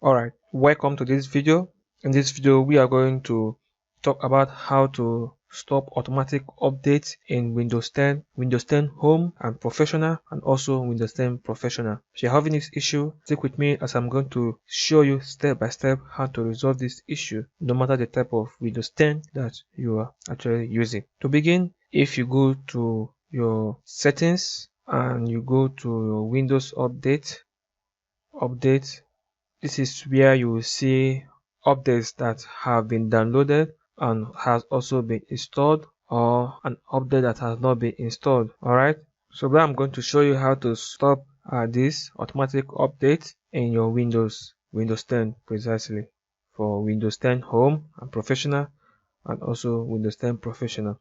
Alright, welcome to this video. In this video we are going to talk about how to stop automatic updates in Windows 10, Windows 10 Home and Professional, and also Windows 10 Professional. If you're having this issue, stick with me as I'm going to show you step by step how to resolve this issue, no matter the type of Windows 10 that you are actually using. To begin, if you go to your settings and you go to your Windows update, this is where you will see updates that have been downloaded and has also been installed, or an update that has not been installed. Alright, so now I'm going to show you how to stop this automatic update in your Windows 10 precisely, for Windows 10 Home and Professional and also Windows 10 Professional.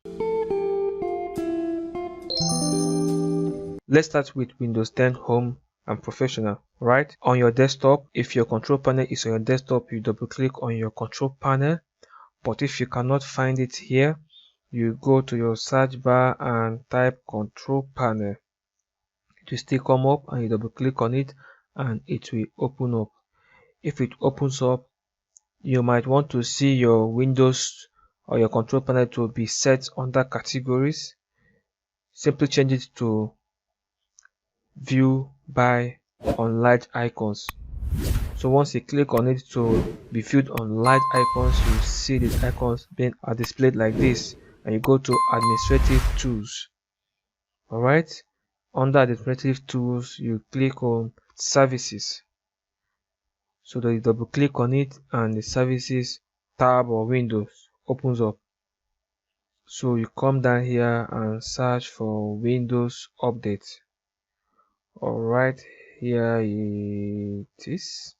Let's start with Windows 10 Home and Professional. Right on your desktop, if your control panel is on your desktop, you double click on your control panel. But if you cannot find it here, you go to your search bar and type control panel. It will still come up and you double click on it and it will open up. If it opens up, you might want to see your Windows or your control panel to be set under categories. Simply change it to view by on light icons. So once you click on it to be viewed on light icons, you see these icons being displayed like this, and you go to administrative tools. Alright, under administrative tools you click on services. So that you double click on it and the services tab or windows opens up. So you come down here and search for Windows Update. Alright, here it is.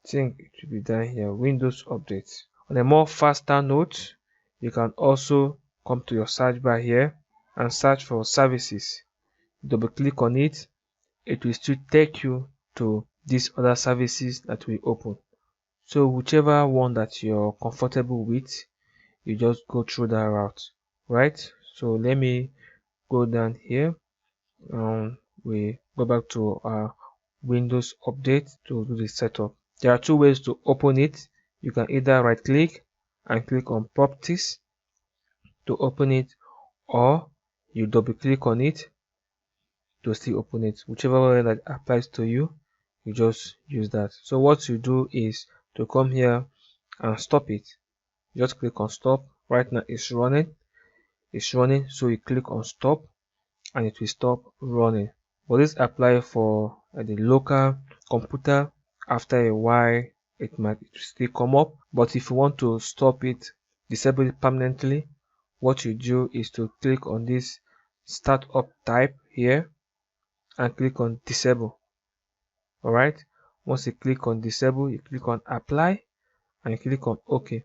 I think it should be down here, Windows Update. On a more faster note, you can also come to your search bar here and search for services. Double click on it, it will still take you to these other services that will open. So whichever one that you're comfortable with, you just go through that route. Right, so let me go down here. We go back to our Windows Update to do the setup. There are two ways to open it. You can either right click and click on properties to open it, or you double click on it to still open it. Whichever way that applies to you, you just use that. So what you do is to come here and stop it. Just click on stop. Right now it's running, so you click on stop and it will stop running. But this applies for the local computer. After a while it might still come up, but if you want to stop it, disable it permanently, what you do is to click on this startup type here and click on disable. Alright, once you click on disable, you click on apply and you click on OK.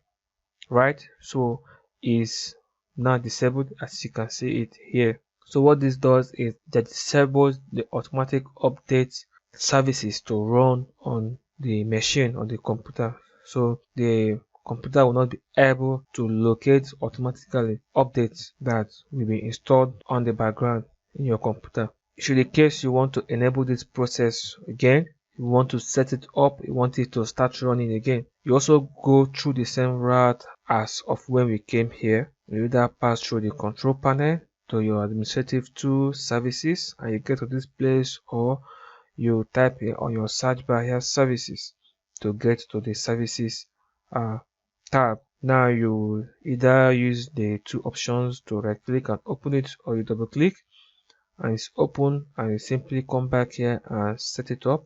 Right, so is now disabled, as you can see it here. So what this does is that disables the automatic update services to run on the machine, on the computer. So the computer will not be able to locate automatically updates that will be installed on the background in your computer. Should the case you want to enable this process again, you want to set it up, you want it to start running again, you also go through the same route as of when we came here. You either pass through the control panel to your administrative tools, services, and you get to this place, or you type here on your search bar here services to get to the services tab. Now you either use the two options to right click and open it, or you double click and it's open, and you simply come back here and set it up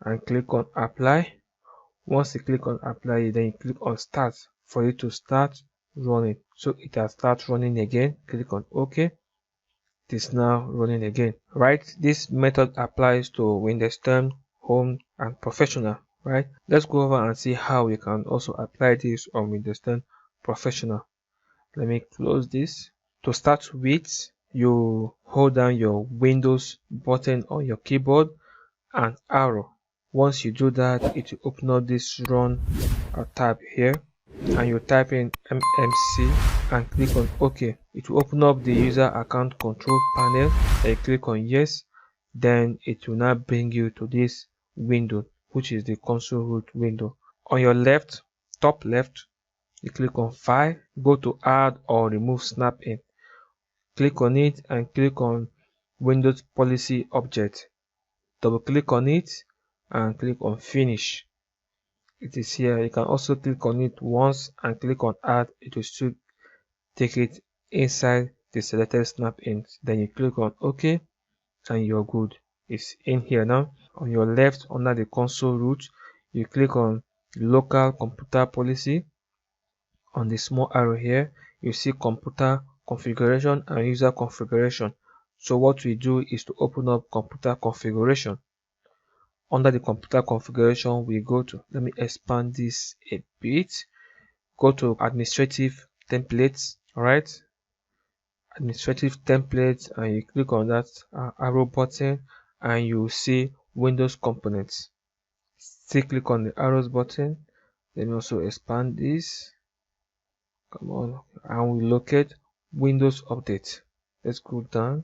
and click on apply. Once you click on apply, then you click on start for it to start running. So it has started running again. Click on OK. It is now running again. Right, this method applies to Windows 10 Home and Professional. Right, let's go over and see how we can also apply this on Windows 10 Professional. Let me close this. To start with, you hold down your Windows button on your keyboard and arrow. Once you do that, it will open up this run tab here, and you type in MMC and click on OK. It will open up the user account control panel, and you click on yes. Then it will now bring you to this window which is the console root window. On your left, top left, you click on File, go to Add or Remove Snap-in. Click on it and click on Windows Policy Object. Double click on it and click on Finish. It is here. You can also click on it once and click on Add. It will still take it inside the selected snap-ins. Then you click on OK and you're good. It's in here now. On your left, under the console root, you click on Local Computer Policy. On the small arrow here, you see Computer Configuration and User Configuration. So what we do is to open up Computer Configuration. Under the Computer Configuration, we go to, let me expand this a bit, go to Administrative Templates. Alright, Administrative Templates, and you click on that arrow button and you see Windows Components. Still click on the arrows button. Let me also expand this. Come on, and we locate Windows Update. Let's go down.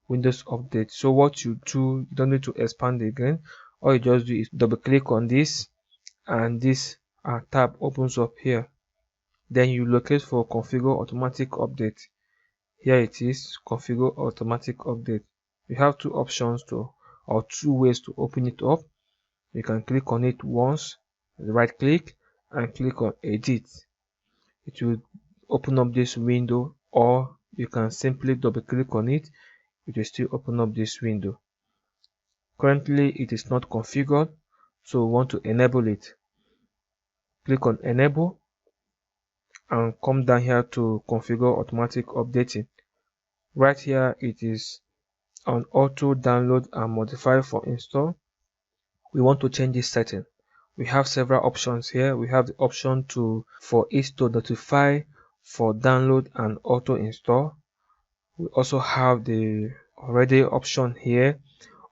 Windows Update. So what you do, you don't need to expand again. All you just do is double click on this and this tab opens up here. Then you locate for Configure Automatic Update. Here it is, Configure Automatic Update. You have two options or two ways to open it up. You can click on it once, right click and click on Edit. It will open up this window, or you can simply double click on it. It will still open up this window. Currently it is not configured, so we want to enable it. Click on Enable and come down here to Configure Automatic Updating. Right here it is on Auto Download and Modify for Install. We want to change this setting. We have several options here. We have the option for it to notify for download and auto install. We also have the already option here,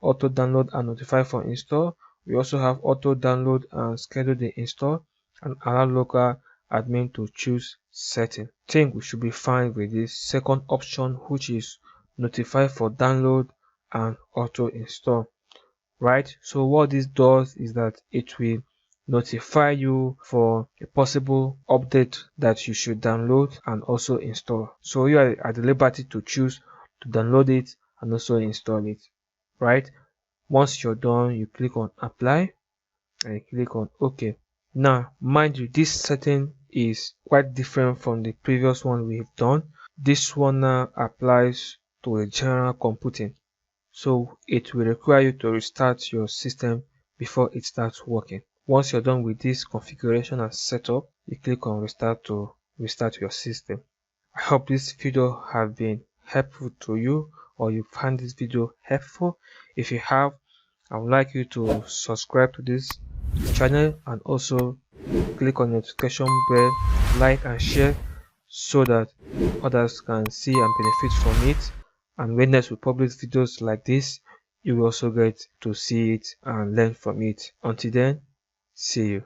auto download and notify for install. We also have auto download and schedule the install, and allow local admin to choose setting. I think we should be fine with this second option, which is notify for download and auto install. Right, so what this does is that it will notify you for a possible update that you should download and also install. So you are at the liberty to choose to download it and also install it. Right, once you're done, you click on Apply and you click on OK. Now mind you, this setting is quite different from the previous one we've done. This one now applies to a general computing, so it will require you to restart your system before it starts working. Once you're done with this configuration and setup, you click on Restart to restart your system. I hope this video has been helpful to you, or you found this video helpful. If you have, I would like you to subscribe to this channel and also click on the notification bell, like and share, so that others can see and benefit from it. And when next we publish videos like this, you will also get to see it and learn from it. Until then, see you.